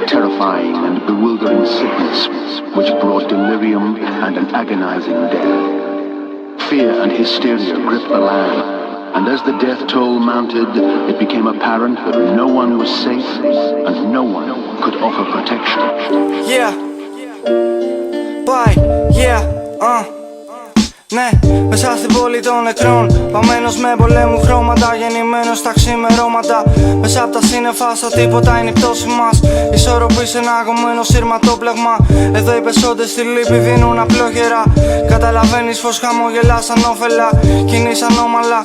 terrifying and bewildering sickness which brought delirium and an agonizing death. Fear and hysteria gripped the land, and as the death toll mounted, it became apparent that no one was safe and no one could offer protection. Yeah. Bye. Yeah. Ναι, μέσα στην πόλη των νεκρών, παμμένος με πολέμου χρώματα, γεννημένος στα ξημερώματα. Μέσα απ' τα σύννεφα στο τίποτα είναι η πτώση μας. Ισορροπή σε ένα αγωμένο σειρματόπλεγμα. Εδώ οι πεσόντες στη λύπη δίνουν απλόχερα. Καταλαβαίνεις πως χαμογελάς ανώφελα, κινείς ανώμαλα.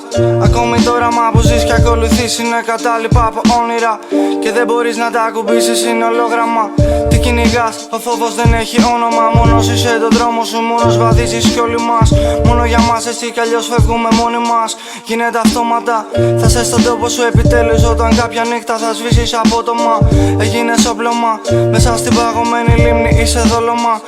Ακόμη το όραμα που ζεις και ακολουθείς είναι κατάλοιπα από όνειρα. Και δεν μπορείς να τα ακουμπήσεις, είναι ολόγραμμα. Τι κυνηγάς, ο φόβος δεν έχει όνομα. Μόνος είσαι το δρόμο σου, μόνος βαδίζεις κι όλοι μας. Μόνο για μας, εσύ κι αλλιώς φεύγουμε μόνοι μας. Γίνεται αυτόματα, θα σε στον τόπο σου επιτέλους. Όταν κάποια νύχτα θα σβήσεις απότομα. Έγινες όπλωμα, μέσα στην παγωμένη λίμνη είσαι δόλωμα.